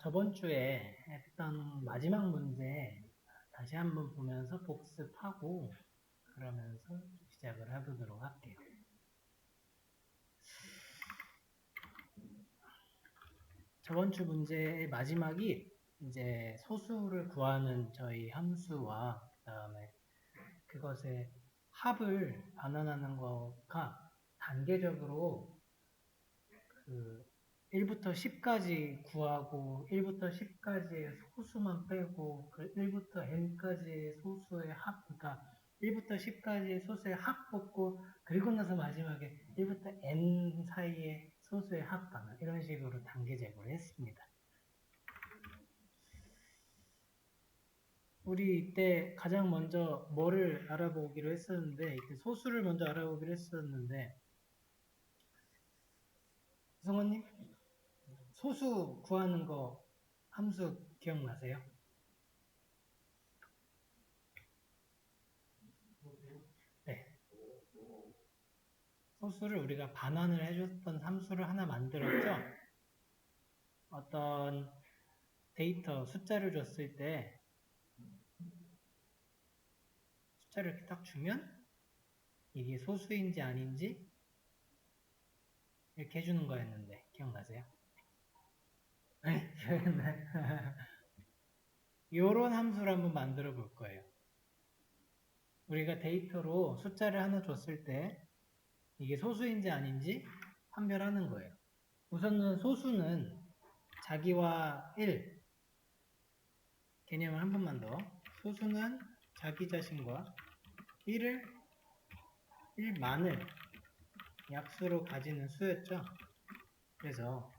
저번 주에 했던 마지막 문제 다시 한번 보면서 복습하고 그러면서 시작을 해보도록 할게요. 저번 주 문제의 마지막이 이제 소수를 구하는 저희 함수와 그다음에 그것의 합을 반환하는 거가 단계적으로 그 1부터 10까지 구하고 1부터 10까지의 소수만 빼고 그 1부터 n까지의 소수의 합, 그러니까 1부터 10까지의 소수의 합 뽑고 그리고 나서 마지막에 1부터 n 사이의 소수의 합 반환 이런 식으로 단계적으로 했습니다. 우리 이때 가장 먼저 뭐를 알아보기로 했었는데 이때 소수를 먼저 알아보기로 했었는데 성원님 소수 구하는 거 함수 기억나세요? 네. 소수를 우리가 반환을 해줬던 함수를 하나 만들었죠? 어떤 데이터, 숫자를 줬을 때 숫자를 이렇게 딱 주면 이게 소수인지 아닌지 이렇게 해주는 거였는데 기억나세요? 네, 기억나요? 이런 함수를 한번 만들어 볼 거예요. 우리가 데이터로 숫자를 하나 줬을 때 이게 소수인지 아닌지 판별하는 거예요. 우선은 소수는 자기와 1 개념을 한 번만 더. 소수는 자기 자신과 1만을 약수로 가지는 수였죠. 그래서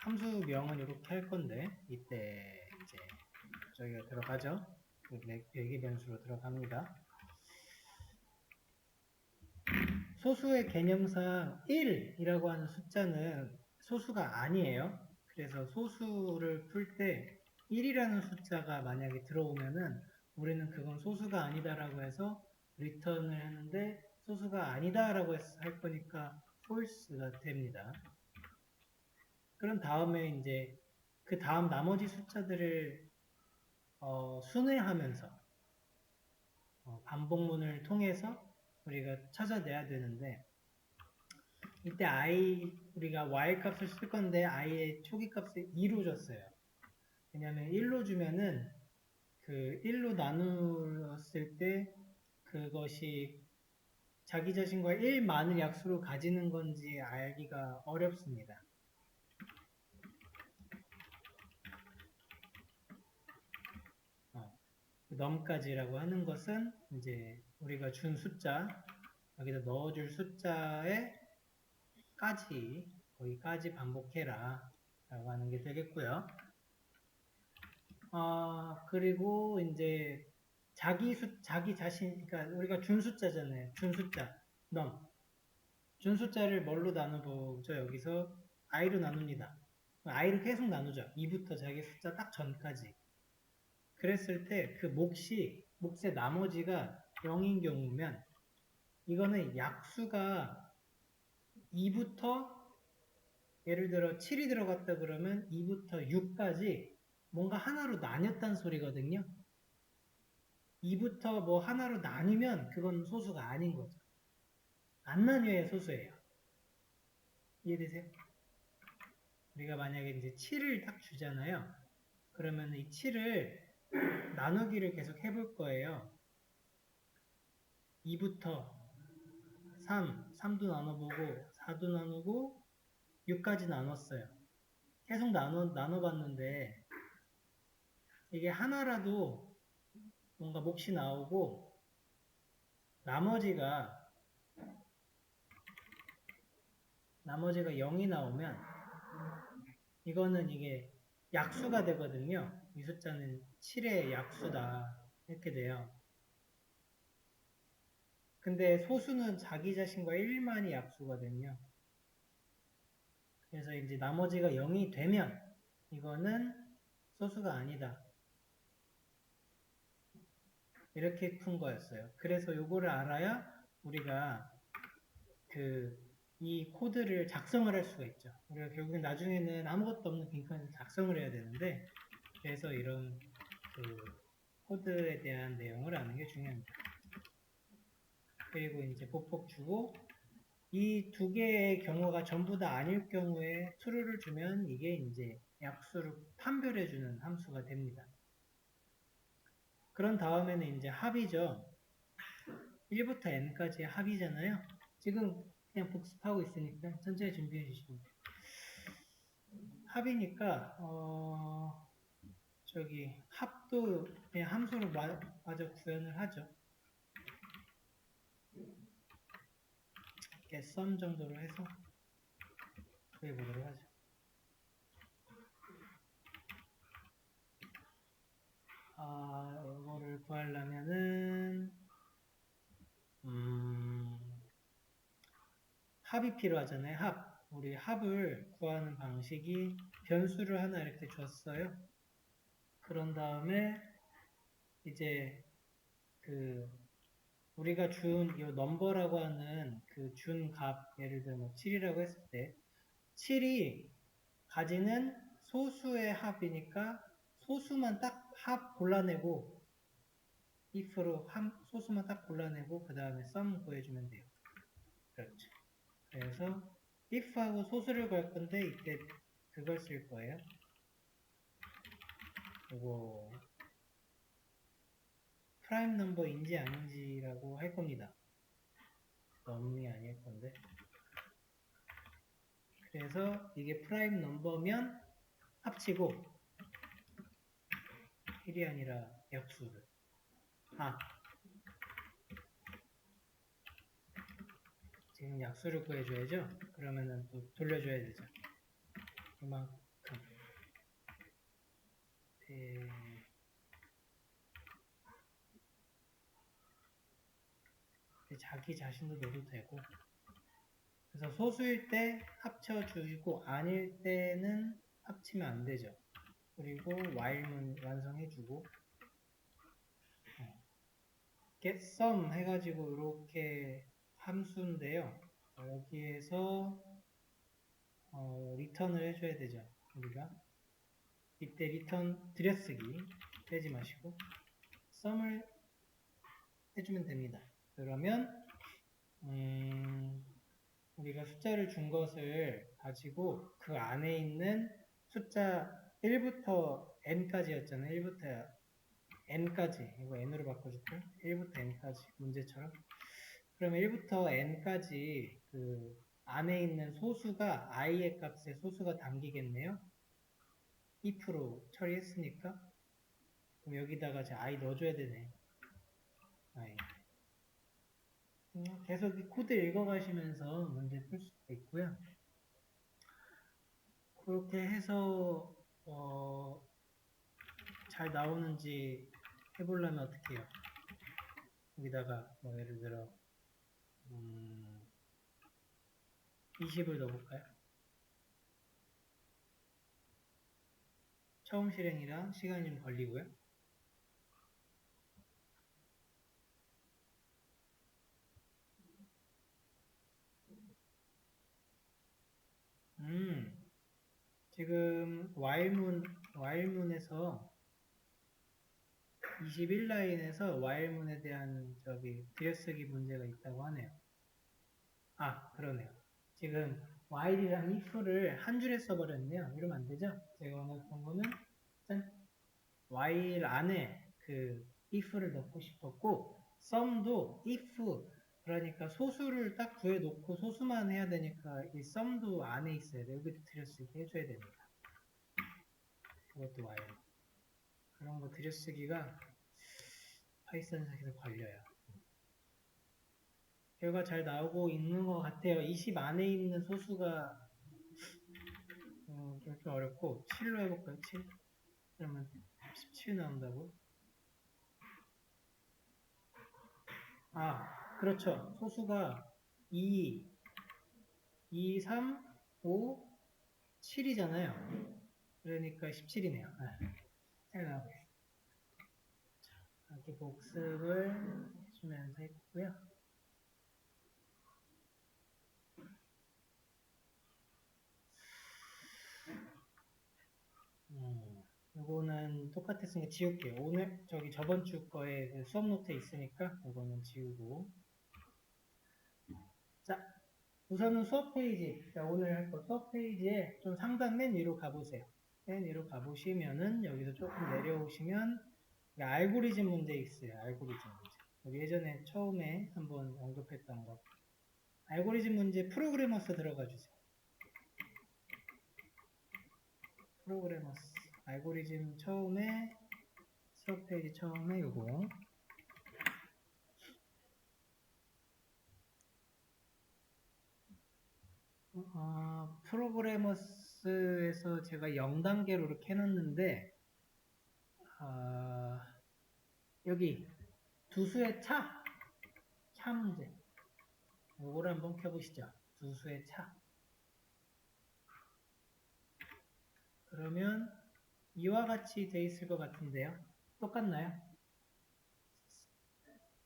함수명은 이렇게 할 건데 이때 이제 저희가 들어가죠. 배기 변수로 들어갑니다. 소수의 개념상 1이라고 하는 숫자는 소수가 아니에요. 그래서 소수를 풀 때 1이라는 숫자가 만약에 들어오면은 우리는 그건 소수가 아니다라고 해서 리턴을 하는데 소수가 아니다라고 할 거니까 false가 됩니다. 그런 다음에 이제 그 다음 나머지 숫자들을 순회하면서 반복문을 통해서 우리가 찾아내야 되는데 이때 우리가 y 값을 쓸 건데 i의 초기 값을 2로 줬어요. 왜냐면 1로 주면은 그 1로 나누었을 때 그것이 자기 자신과 1만을 약수로 가지는 건지 알기가 어렵습니다. 넘까지라고 하는 것은 이제 우리가 준 숫자 여기다 넣어줄 숫자에 거기까지 반복해라 라고 하는 게 되겠고요. 그리고 이제 자기 자신, 그러니까 우리가 준 숫자잖아요. 준 숫자, 준 숫자를 뭘로 나눠보죠? 여기서 i로 나눕니다. i를 계속 나누죠. 2부터 자기 숫자 딱 전까지. 그랬을 때 그 몫의 나머지가 0인 경우면 이거는 약수가 2부터 예를 들어 7이 들어갔다 그러면 2부터 6까지 뭔가 하나로 나뉘었다는 소리거든요. 2부터 뭐 하나로 나뉘면 그건 소수가 아닌 거죠. 안 나뉘어야 소수예요. 이해되세요? 우리가 만약에 이제 7을 딱 주잖아요. 그러면 이 7을 나누기를 계속 해볼 거예요. 2부터 3도 나눠보고 4도 나누고 6까지 나눴어요. 계속 나눠봤는데 이게 하나라도 뭔가 몫이 나오고 나머지가 0이 나오면 이거는 이게 약수가 되거든요. 이 숫자는 7의 약수다 이렇게 돼요. 근데 소수는 자기 자신과 1만이 약수거든요. 그래서 이제 나머지가 0이 되면 이거는 소수가 아니다. 이렇게 푼 거였어요. 그래서 요거를 알아야 우리가 그 이 코드를 작성을 할 수가 있죠. 우리가 결국엔 나중에는 아무것도 없는 빈칸에서 작성을 해야 되는데, 그래서 이런 그 코드에 대한 내용을 아는 게 중요합니다. 그리고 이제 보폭 주고, 이 두 개의 경우가 전부 다 아닐 경우에 true를 주면 이게 이제 약수를 판별해주는 함수가 됩니다. 그런 다음에는 이제 합이죠. 1부터 n까지의 합이잖아요. 지금 그냥 복습하고 있으니까 천천히 준비해 주시면 돼요. 합이니까 저기 합도 그냥 함수로 마저 구현을 하죠. 이렇게 sum 정도로 해서 구해 보도록 하죠. 이거를 구하려면은 합이 필요하잖아요. 합. 우리 합을 구하는 방식이 변수를 하나 이렇게 줬어요. 그런 다음에 이제 그 우리가 준 이 넘버라고 하는 그 준 값, 예를 들어 뭐 7이라고 했을 때 7이 가지는 소수의 합이니까 소수만 딱 합 골라내고 if로 소수만 딱 골라내고 그 다음에 sum 구해주면 돼요. 그렇죠. 그래서 if하고 소수를 구할 건데 이때 그걸 쓸 거예요. 이거 프라임 넘버인지 아닌지라고 할 겁니다. 넘이 아닐 건데. 그래서 이게 프라임 넘버면 합치고 1이 아니라 약수를. 지금 약수를 구해줘야죠. 그러면은 또 돌려줘야 되죠. 이만큼. 자기 자신도 넣어도 되고. 그래서 소수일 때 합쳐주고 아닐 때는 합치면 안 되죠. 그리고 while문 완성해주고 get sum 해가지고 이렇게 함수인데요. 여기에서 리턴을 해줘야 되죠. 우리가 이때 리턴 들여쓰기 빼지 마시고 sum을 해주면 됩니다. 그러면 우리가 숫자를 준 것을 가지고 그 안에 있는 숫자 1부터 n까지였잖아요. 1부터 n까지. 이거 n으로 바꿔줄게요. 1부터 n까지. 문제처럼. 그러면 1부터 n까지 그 안에 있는 소수가 i의 값에 소수가 담기겠네요. if로 처리했으니까. 그럼 여기다가 이제 i 넣어줘야 되네. i. 계속 이 코드 읽어가시면서 문제 풀 수도 있고요. 그렇게 해서 잘 나오는지 해보려면 어떻게 해요? 여기다가 뭐 예를 들어 20을 넣어볼까요? 처음 실행이라 시간이 좀 걸리고요. 지금 while문에서 21라인에서 while문에 대한 저기 들여쓰기 문제가 있다고 하네요. 그러네요. 지금 while이랑 if를 한 줄에 써버렸네요. 이러면 안 되죠? 제가 원했던 거는 일단 while 안에 그 if를 넣고 싶었고 sum도 if 그러니까 소수를 딱 구해놓고 소수만 해야 되니까 이 sum도 안에 있어야 돼요. 여기도 들여쓰기 해줘야 됩니다. 그것도 while. 그런 거 들여쓰기가 파이썬에서 걸려요. 결과 잘 나오고 있는 것 같아요. 20 안에 있는 소수가 좀 어렵고 7로 해볼까요? 7? 그러면 17 나온다고? 그렇죠. 소수가 2, 3, 5, 7이잖아요. 그러니까 17이네요. 잘 나오고 있어요. 이렇게 복습을 해주면서 했고요. 똑같았으니까 지울게요. 오늘 저번 주 거에 그 수업 노트에 있으니까 이거는 지우고. 자, 우선은 수업 페이지. 자, 오늘 할 거 수업 페이지에 좀 상단 맨 위로 가보세요. 맨 위로 가보시면은 여기서 조금 내려오시면 알고리즘 문제 있어요. 알고리즘 문제. 우리 예전에 처음에 한번 언급했던 거. 알고리즘 문제 프로그래머스 들어가 주세요. 프로그래머스. 알고리즘 처음에 수업 페이지 처음에 요거. 프로그래머스에서 제가 0단계로 이렇게 해놨는데 여기 두수의 차 문제 이거를 한번 켜보시죠. 두수의 차. 그러면 이와 같이 돼 있을 것 같은데요. 똑같나요?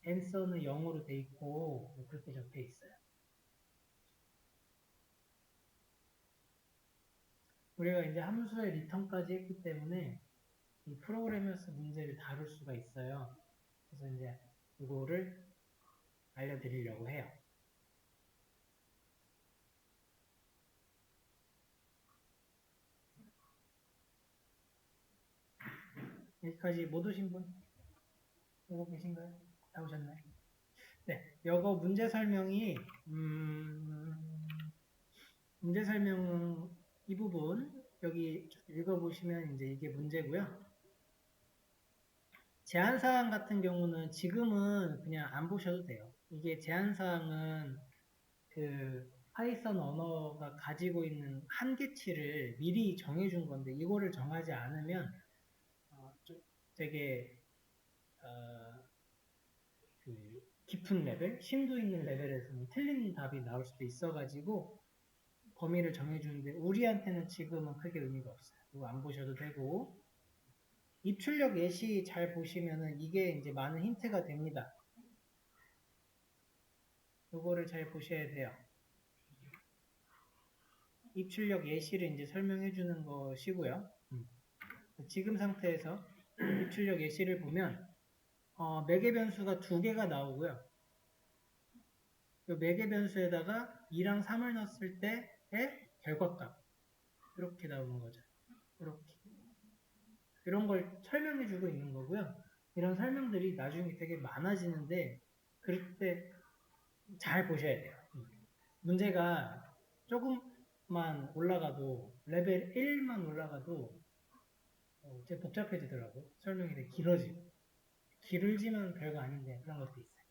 answer는 0으로 돼 있고 그렇게 적혀 있어요. 우리가 이제 함수의 리턴까지 했기 때문에 이 프로그래머스 문제를 다룰 수가 있어요. 그래서 이제 이거를 알려드리려고 해요. 여기까지 못 오신 분? 오고 계신가요? 다 오셨나요? 네, 이거 문제 설명이 문제 설명 이 부분 여기 읽어보시면 이제 이게 문제고요. 제한사항 같은 경우는 지금은 그냥 안 보셔도 돼요. 이게 제한사항은 그 파이썬 언어가 가지고 있는 한계치를 미리 정해준 건데 이거를 정하지 않으면 좀 되게 그 깊은 레벨, 심도 있는 레벨에서는 틀린 답이 나올 수도 있어가지고 범위를 정해주는데 우리한테는 지금은 크게 의미가 없어요. 이거 안 보셔도 되고 입출력 예시 잘 보시면은 이게 이제 많은 힌트가 됩니다. 이거를 잘 보셔야 돼요. 입출력 예시를 이제 설명해 주는 것이고요. 지금 상태에서 입출력 예시를 보면 매개 변수가 2개가 나오고요. 이 매개 변수에다가 2랑 3을 넣었을 때의 결과값 이렇게 나오는 거죠. 이렇게 이런 걸 설명해 주고 있는 거고요. 이런 설명들이 나중에 되게 많아지는데 그럴 때 잘 보셔야 돼요. 문제가 조금만 올라가도 레벨 1만 올라가도 되게 복잡해지더라고요. 설명이 되게 길어지고 길지만 별거 아닌데 그런 것도 있어요.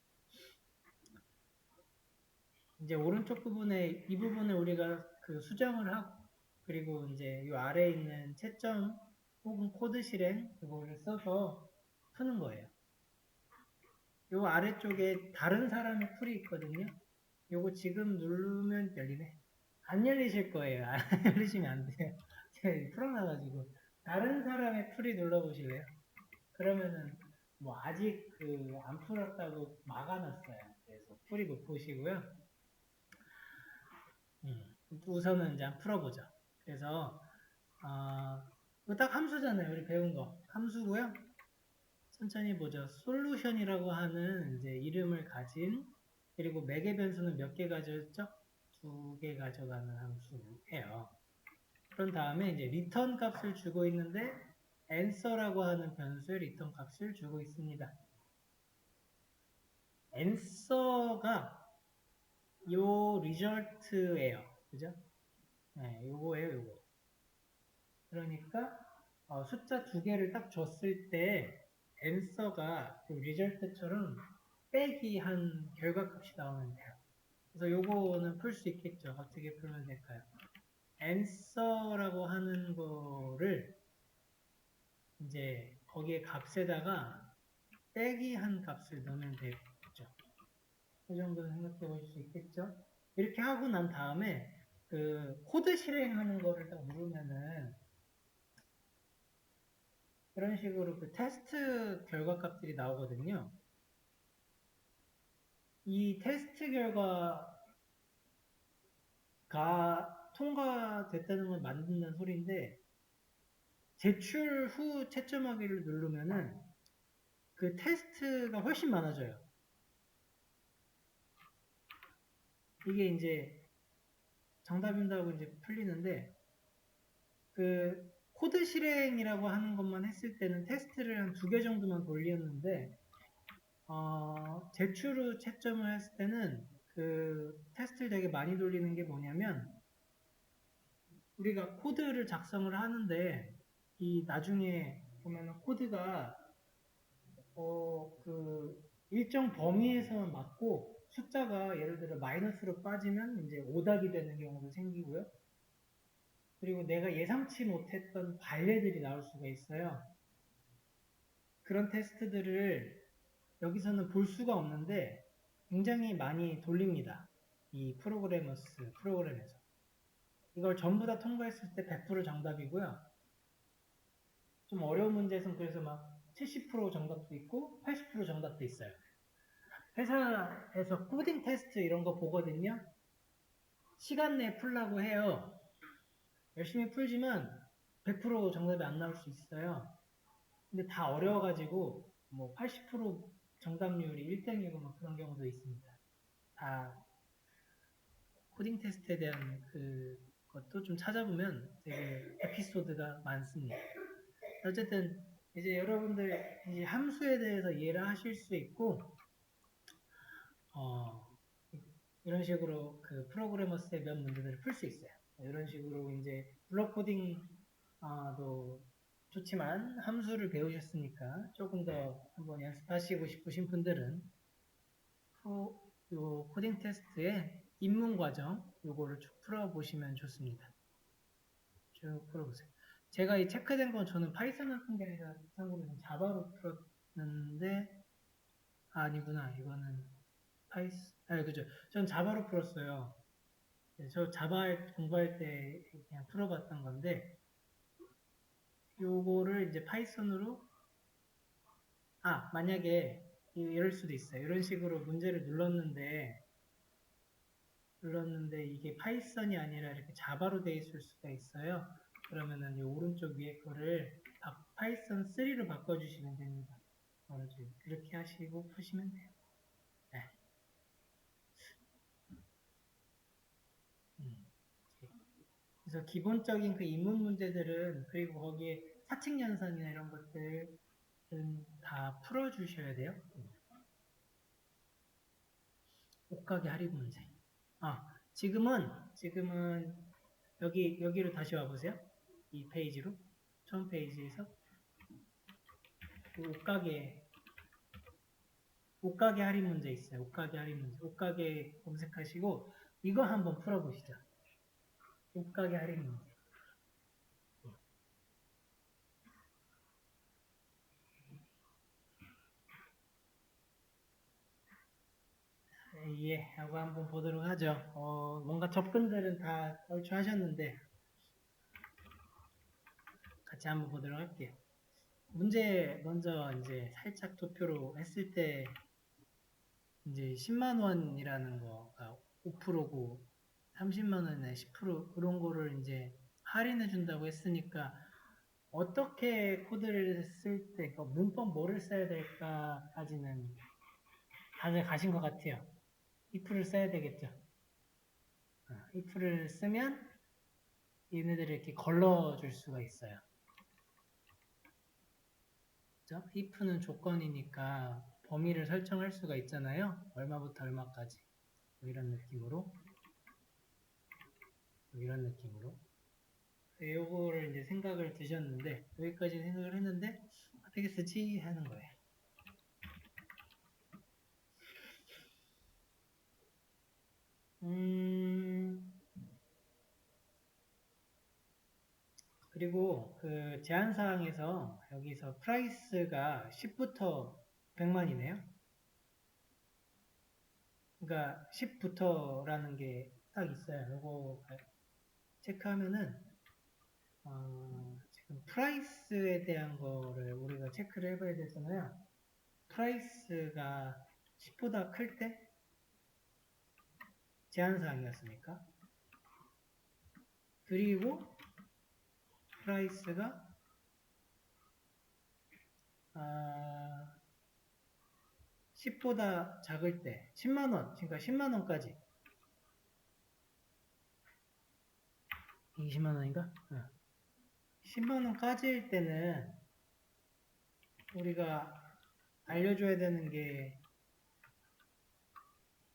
이제 오른쪽 부분에 이 부분을 우리가 그 수정을 하고 그리고 이제 이 아래에 있는 채점 혹은 코드 실행 그거를 써서 푸는 거예요. 요 아래쪽에 다른 사람의 풀이 있거든요. 요거 지금 누르면 열리네. 안 열리실 거예요. 안 열리시면 안 돼요. 제가 풀어놔가지고 다른 사람의 풀이 눌러보실래요? 그러면은 뭐 아직 그 안 풀었다고 막아놨어요. 그래서 풀이 못 보시고요. 우선은 이제 한번 풀어보죠. 그래서 이거 딱 함수잖아요. 우리 배운 거 함수고요. 천천히 보죠. 솔루션이라고 하는 이제 이름을 가진 그리고 매개 변수는 몇 개 가졌죠? 2개 가져가는 함수예요. 그런 다음에 이제 리턴 값을 주고 있는데 answer라고 하는 변수의 리턴 값을 주고 있습니다. answer가 요 result예요. 그죠? 네, 요거예요, 요거. 그러니까 숫자 2개를 딱 줬을 때 answer가 그 result처럼 빼기 한 결과값이 나오면 돼요. 그래서 요거는 풀 수 있겠죠. 어떻게 풀면 될까요? answer라고 하는 거를 이제 거기에 값에다가 빼기 한 값을 넣으면 되겠죠. 그 정도는 생각해 보실 수 있겠죠. 이렇게 하고 난 다음에 그 코드 실행하는 거를 딱 누르면은 이런 식으로 그 테스트 결과 값들이 나오거든요. 이 테스트 결과가 통과됐다는 걸 만든다는 소리인데 제출 후 채점하기를 누르면은 그 테스트가 훨씬 많아져요. 이게 이제 정답인다고 이제 풀리는데 그 코드 실행이라고 하는 것만 했을 때는 테스트를 한 2개 정도만 돌렸는데 제출 후 채점을 했을 때는 그 테스트를 되게 많이 돌리는 게 뭐냐면 우리가 코드를 작성을 하는데 이 나중에 보면 코드가 그 일정 범위에서만 맞고 숫자가 예를 들어 마이너스로 빠지면 이제 오답이 되는 경우도 생기고요. 그리고 내가 예상치 못했던 관례들이 나올 수가 있어요. 그런 테스트들을 여기서는 볼 수가 없는데 굉장히 많이 돌립니다. 이 프로그램에서. 이걸 전부 다 통과했을 때 100% 정답이고요. 좀 어려운 문제에서는 그래서 막 70% 정답도 있고 80% 정답도 있어요. 회사에서 코딩 테스트 이런 거 보거든요. 시간 내에 풀라고 해요. 열심히 풀지만 100% 정답이 안 나올 수 있어요. 근데 다 어려워가지고 뭐 80% 정답률이 1등이고 막 그런 경우도 있습니다. 다 코딩 테스트에 대한 그것도 좀 찾아보면 되게 에피소드가 많습니다. 어쨌든 이제 여러분들 이제 함수에 대해서 이해를 하실 수 있고 이런 식으로 그 프로그래머스의 몇 문제들을 풀 수 있어요. 이런 식으로 이제 블록 코딩도 좋지만 함수를 배우셨으니까 조금 더 한번 연습하시고 싶으신 분들은 요 코딩 테스트의 입문 과정 요거를 쭉 풀어보시면 좋습니다. 쭉 풀어보세요. 제가 이 체크된 건 저는 파이썬을 푼 게 아니라 참고로 자바로 풀었는데 아니구나 이거는 그죠. 전 자바로 풀었어요. 저 자바 공부할 때 그냥 풀어봤던 건데 요거를 이제 파이썬으로 만약에 이럴 수도 있어요. 이런 식으로 문제를 눌렀는데 이게 파이썬이 아니라 이렇게 자바로 되어 있을 수가 있어요. 그러면은 이 오른쪽 위에 거를 파이썬 3로 바꿔주시면 됩니다. 그렇게 하시고 푸시면 돼요. 네. 그래서 기본적인 그 인문 문제들은 그리고 거기에 사칙 연산이나 이런 것들은 다 풀어주셔야 돼요. 옷가게 할인 문제. 지금은 여기로 다시 와보세요. 이 페이지로. 처음 페이지에서. 옷가게 할인 문제 있어요. 옷가게 할인 문제. 옷가게 검색하시고, 이거 한번 풀어보시죠. 옷가게 할인 문제. 예, 하고 한번 보도록 하죠. 뭔가 접근들은 다 얼추 하셨는데, 같이 한번 보도록 할게요. 문제 먼저 이제 살짝 도표로 했을 때 이제 10만 원이라는 거가 5%고 30만 원에 10% 그런 거를 이제 할인해 준다고 했으니까 어떻게 코드를 쓸 때 문법 뭐를 써야 될까까지는 다들 가신 것 같아요. if를 써야 되겠죠. if를 쓰면 얘네들을 이렇게 걸러줄 수가 있어요. 그죠? if는 조건이니까 범위를 설정할 수가 있잖아요. 얼마부터 얼마까지. 뭐 이런 느낌으로. 요거를 이제 생각을 드셨는데, 여기까지 생각을 했는데, 어떻게 쓰지? 하는 거예요. 그리고 그 제한사항에서 여기서 프라이스가 10부터 100만이네요. 그러니까 10부터라는 게 딱 있어요. 요거 체크하면은 지금 프라이스에 대한 거를 우리가 체크를 해봐야 되잖아요. 프라이스가 10보다 클 때 제한사항이었으니까. 그리고 프라이스가 10보다 작을 때 10만원, 그러니까 10만원까지 20만원인가? 10만원까지일 때는 우리가 알려줘야 되는 게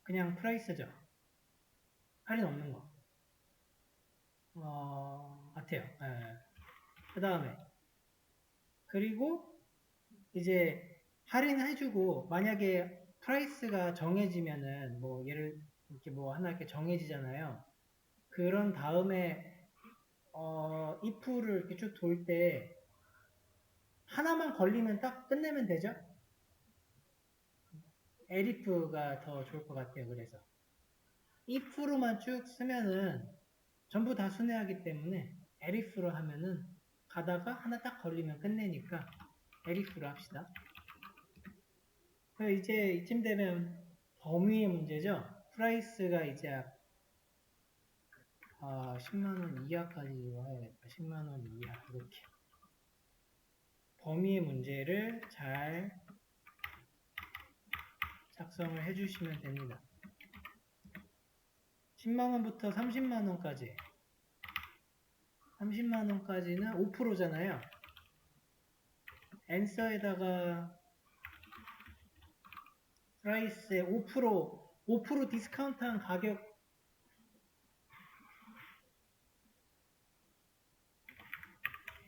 그냥 프라이스죠. 할인 없는 거. 같아요. 그 다음에 그리고 이제 할인해주고 만약에 프라이스가 정해지면은 뭐 예를 이렇게 뭐 하나 이렇게 정해지잖아요. 그런 다음에 if를 이렇게 쭉 돌 때 하나만 걸리면 딱 끝내면 되죠? elif가 더 좋을 것 같아요. 그래서 if로만 쭉 쓰면은 전부 다 순회하기 때문에 elif로 하면은 가다가 하나 딱 걸리면 끝내니까 elif로 합시다. 이제 이쯤 되면 범위의 문제죠. 프라이스가 이제 10만원 이하까지 해야겠다. 10만원 이하 이렇게 범위의 문제를 잘 작성을 해주시면 됩니다. 10만원부터 30만원까지 30만원까지는 5%잖아요. answer에다가 프라이스에 5% 디스카운트한 가격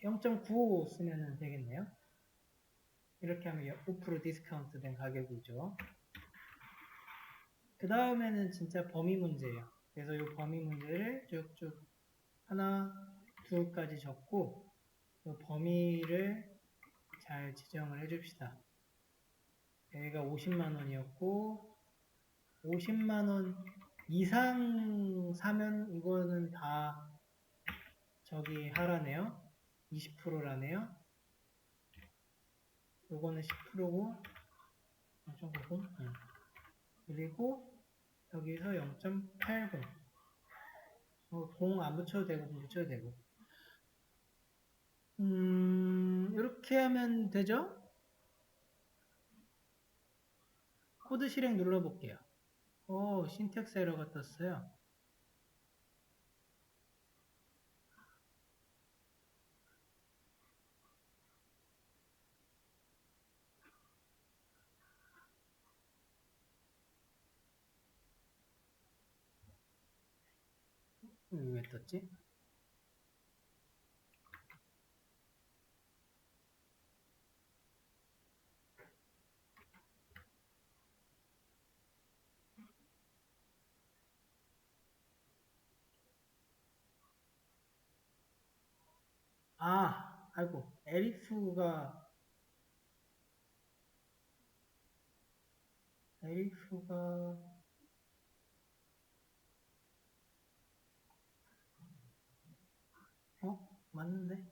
0.95 쓰면 되겠네요. 이렇게 하면 5% 디스카운트 된 가격이죠. 그 다음에는 진짜 범위 문제예요. 그래서 이 범위 문제를 쭉쭉 하나, 둘까지 적고 이 범위를 잘 지정을 해줍시다. 여기가 50만원이었고 50만원 이상 사면 이거는 다 저기 하라네요. 20%라네요. 요거는 10%고 0.90 그리고 여기서 0.80 0 안 붙여도 되고 0 붙여도 되고 이렇게 하면 되죠? 코드 실행 눌러볼게요. 신텍스 에러가 떴어요. 왜 떴지? 아이고, 에리프가 맞는데?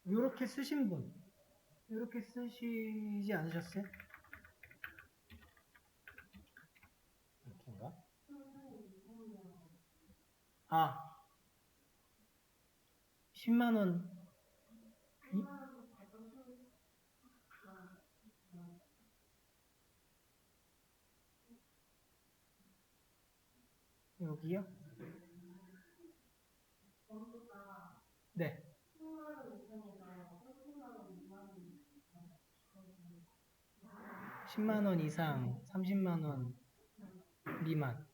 요렇게 쓰신 분, 요렇게 쓰시지 않으셨어요? 이렇게인가? 10만원 여기요? 네. 10만원 이상, 30만원 미만.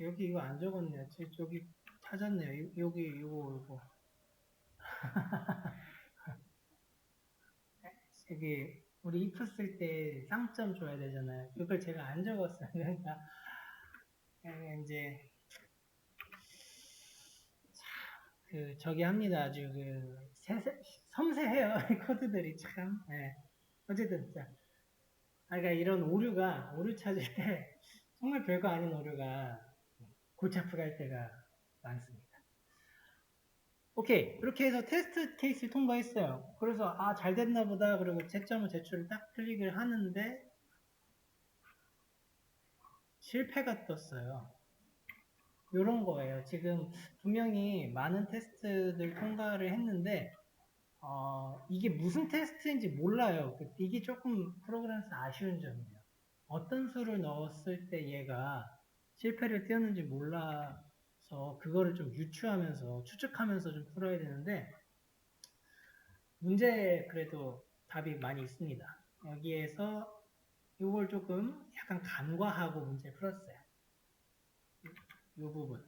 여기 이거 안 적었네요. 저기 찾았네요. 여기, 요거. 여기, 우리 if 쓸 때 쌍점 줘야 되잖아요. 그걸 제가 안 적었어요. 그러니까, 이제, 저기 합니다. 아주 섬세해요. 코드들이 참. 네. 어쨌든, 자. 그러니까 이런 오류 찾을 때, 정말 별거 아닌 오류가 골치 아프게 할 때가 많습니다. 오케이, 이렇게 해서 테스트 케이스를 통과했어요. 그래서 잘 됐나 보다 그리고 채점을 제출을 딱 클릭을 하는데 실패가 떴어요. 요런 거예요. 지금 분명히 많은 테스트들 통과를 했는데 이게 무슨 테스트인지 몰라요. 이게 조금 프로그램에서 아쉬운 점이에요. 어떤 수를 넣었을 때 얘가 실패를 띄었는지 몰라서 그거를 좀 유추하면서 추측하면서 좀 풀어야 되는데 문제에 그래도 답이 많이 있습니다. 여기에서 이걸 조금 약간 간과하고 문제 풀었어요. 이 부분.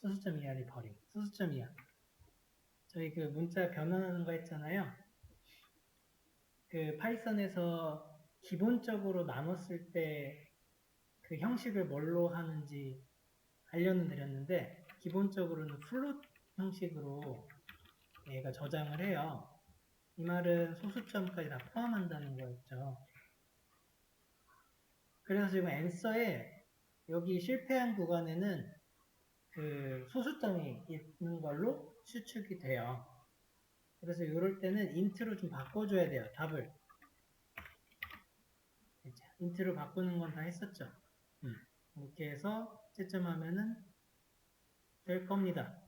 소수점 이하를 버림. 소수점 이하. 저희 그 문자 변환하는 거 했잖아요. 그 파이썬에서 기본적으로 나눴을 때 그 형식을 뭘로 하는지 알려는 드렸는데 기본적으로는 플롯 형식으로 얘가 저장을 해요. 이 말은 소수점까지 다 포함한다는 거였죠. 그래서 지금 answer에 여기 실패한 구간에는 그 소수점이 있는 걸로 추측이 돼요. 그래서 이럴 때는 int로 좀 바꿔줘야 돼요. 답을. int로 바꾸는 건 다 했었죠. 이렇게 해서 채점하면은 될 겁니다.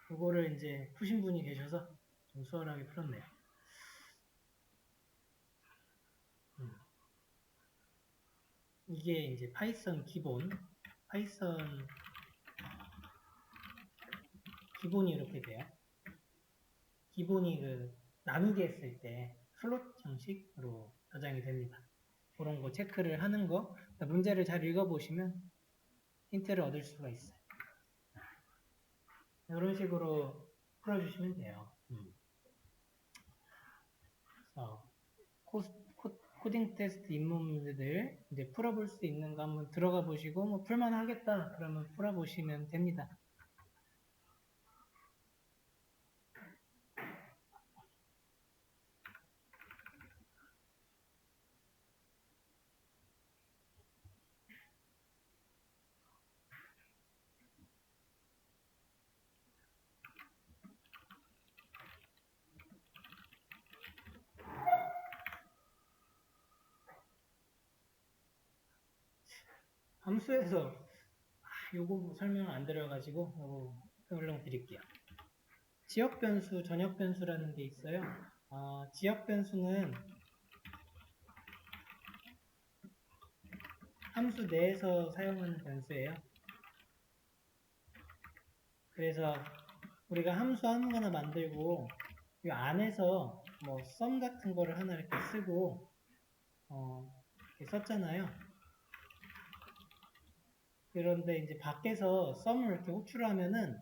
그거를 이제 푸신 분이 계셔서 좀 수월하게 풀었네요. 이게 이제 파이썬 기본이 이렇게 돼요. 기본이 그 나누기 했을 때 플롯 형식으로 저장이 됩니다. 그런 거 체크를 하는 거, 문제를 잘 읽어보시면 힌트를 얻을 수가 있어요. 이런 식으로 풀어주시면 돼요. 코딩 테스트 입문 문제들 이제 풀어볼 수 있는 거 한번 들어가 보시고 뭐 풀만 하겠다 그러면 풀어보시면 됩니다. 함수에서 요거 설명 안 드려가지고 요거 설명 드릴게요. 지역 변수, 전역 변수라는 게 있어요. 지역 변수는 함수 내에서 사용하는 변수예요. 그래서 우리가 함수 아무거나 만들고 이 안에서 뭐 sum 같은 거를 하나 이렇게 쓰고 이렇게 썼잖아요. 그런데 이제 밖에서 sum을 이렇게 호출하면은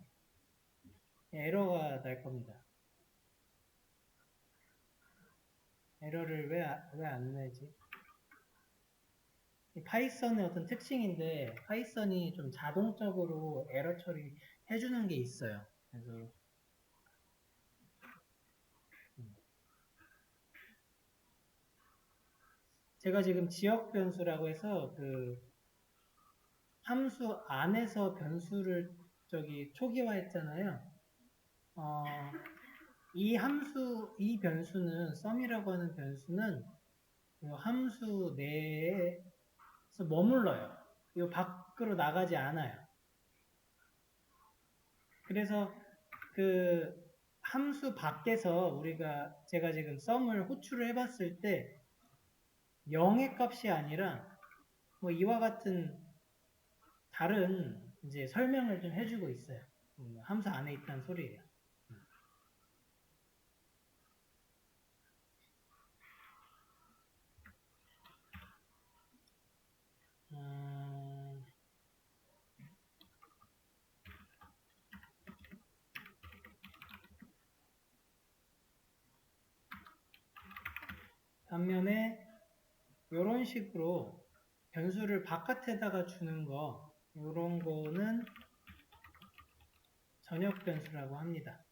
에러가 날 겁니다. 에러를 왜 안 내지? 파이썬의 어떤 특징인데 파이썬이 좀 자동적으로 에러 처리 해주는 게 있어요. 그래서 제가 지금 지역 변수라고 해서 그 함수 안에서 변수를 초기화했잖아요. 이 변수는 sum이라고 하는 변수는 그 함수 내에서 머물러요. 이 밖으로 나가지 않아요. 그래서 그 함수 밖에서 제가 지금 sum을 호출을 해봤을 때 0의 값이 아니라 뭐 이와 같은 다른 이제 설명을 좀 해주고 있어요. 함수 안에 있다는 소리예요. 반면에 이런 식으로 변수를 바깥에다가 주는 거 이런 거는 전역 변수라고 합니다.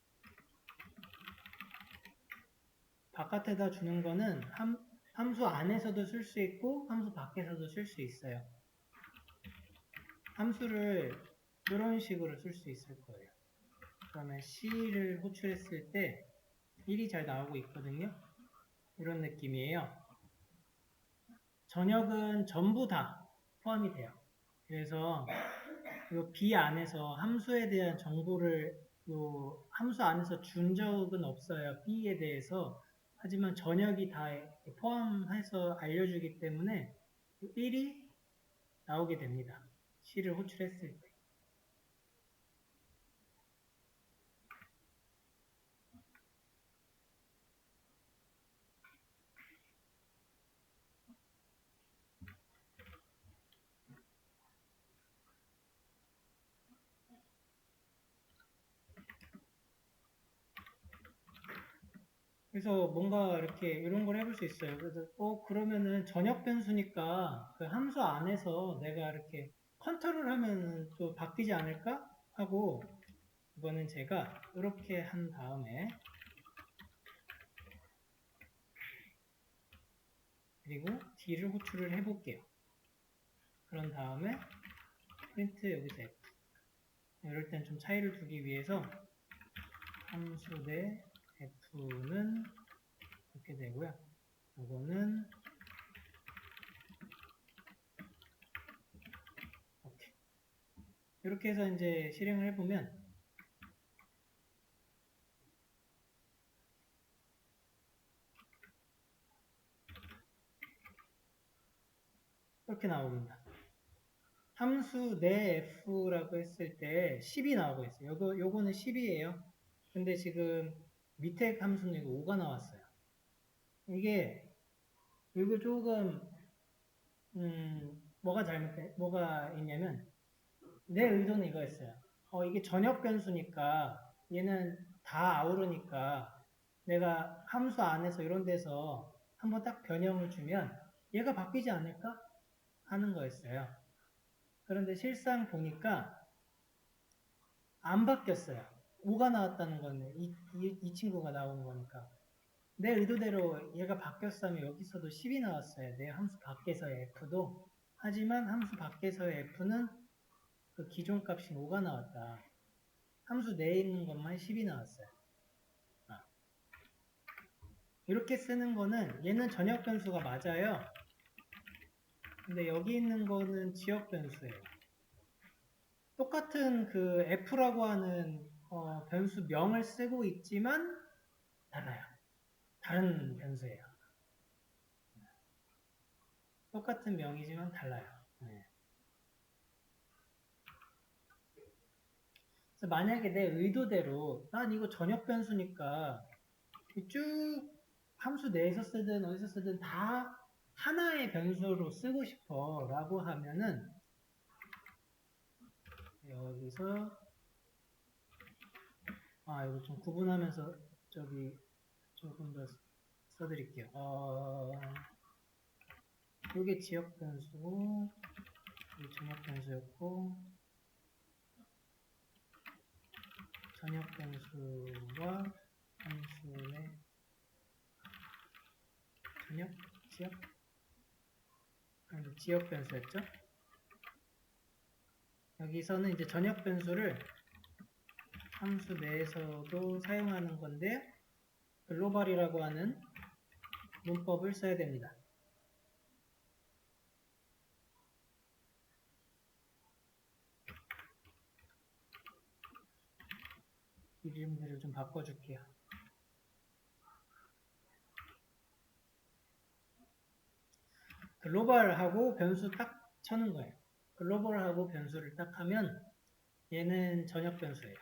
바깥에다 주는 거는 함수 안에서도 쓸 수 있고 함수 밖에서도 쓸 수 있어요. 함수를 이런 식으로 쓸 수 있을 거예요. 그러면 C를 호출했을 때 1이 잘 나오고 있거든요. 이런 느낌이에요. 전역은 전부 다 포함이 돼요. 그래서 이 B 안에서 함수에 대한 정보를 요 함수 안에서 준 적은 없어요. B에 대해서. 하지만 전역이 다 포함해서 알려주기 때문에 1이 나오게 됩니다. C를 호출했을 때. 그래서 뭔가 이렇게 이런 걸 해볼 수 있어요. 그래서 그러면은 전역 변수니까 그 함수 안에서 내가 이렇게 컨트롤하면 또 바뀌지 않을까 하고 이거는 제가 이렇게 한 다음에 그리고 D를 호출을 해볼게요. 그런 다음에 프린트 여기서 F. 이럴 땐 좀 차이를 두기 위해서 함수 대 F는 이렇게 되고요. 이거는 이렇게. 이렇게 해서 이제 실행을 해보면 이렇게 나옵니다. 함수 내 F라고 했을 때 10이 나오고 있어요. 요거는 10이에요. 근데 지금 밑에 함수는 이거 5가 나왔어요. 이거 조금 뭐가 있냐면 내 의도는 이거였어요. 이게 전역 변수니까 얘는 다 아우르니까 내가 함수 안에서 이런 데서 한번 딱 변형을 주면 얘가 바뀌지 않을까 하는 거였어요. 그런데 실상 보니까 안 바뀌었어요. 5가 나왔다는 건 이 친구가 나온 거니까. 내 의도대로 얘가 바뀌었으면 여기서도 10이 나왔어요. 내 함수 밖에서의 F도. 하지만 함수 밖에서의 F는 그 기존 값인 5가 나왔다. 함수 내에 있는 것만 10이 나왔어요. 이렇게 쓰는 거는 얘는 전역 변수가 맞아요. 근데 여기 있는 거는 지역 변수예요. 똑같은 그 F라고 하는 변수명을 쓰고 있지만 달라요. 다른 변수예요. 똑같은 명이지만 달라요. 네. 그래서 만약에 내 의도대로 난 이거 전역 변수니까 쭉 함수 내에서 쓰든 어디서 쓰든 다 하나의 변수로 쓰고 싶어 라고 하면은 여기서 이거 좀 구분하면서 저기 조금 더 써드릴게요. 이게 지역 변수고 이 전역 변수였고 전역 변수와 함수의 지역 변수였죠. 여기서는 이제 전역 변수를 함수 내에서도 사용하는 건데 글로벌이라고 하는 문법을 써야 됩니다. 이름들을 좀 바꿔줄게요. 글로벌하고 변수 딱 쳐는 거예요. 글로벌하고 변수를 딱 하면 얘는 전역 변수예요.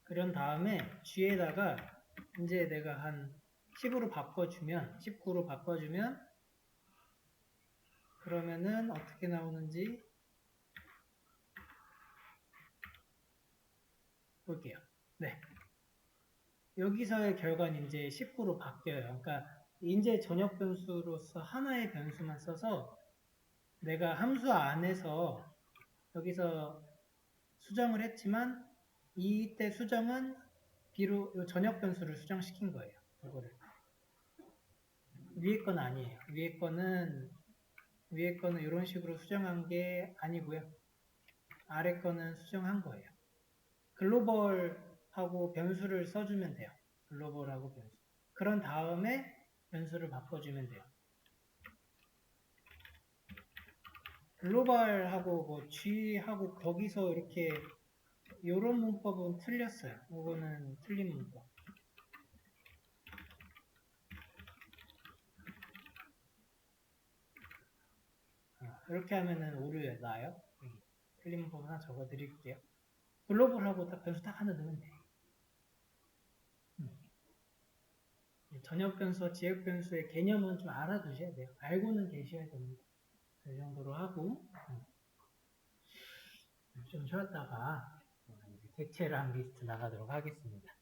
그런 다음에 G에다가 이제 내가 한 10으로 바꿔주면 19로 바꿔주면 그러면은 어떻게 나오는지 볼게요. 네. 여기서의 결과는 이제 19로 바뀌어요. 그러니까 이제 전역 변수로서 하나의 변수만 써서 내가 함수 안에서 여기서 수정을 했지만 이때 수정은 비로 전역 변수를 수정시킨 거예요. 이거를. 위에 건 아니에요. 위에 거는 이런 식으로 수정한 게 아니고요. 아래 거는 수정한 거예요. 글로벌하고 변수를 써주면 돼요. 글로벌하고 변수. 그런 다음에 변수를 바꿔주면 돼요. 글로벌하고 뭐 G하고 거기서 이렇게 요런 문법은 틀렸어요. 이거는 틀린 문법. 이렇게 하면은 오류 나요. 틀린 문법 하나 적어 드릴게요. 글로벌하고 딱 변수 딱 하나 넣으면 돼. 전역 변수와 지역 변수의 개념은 좀 알아두셔야 돼요. 알고는 계셔야 됩니다. 이 정도로 하고 좀 쉬었다가 대체랑 리스트 나가도록 하겠습니다.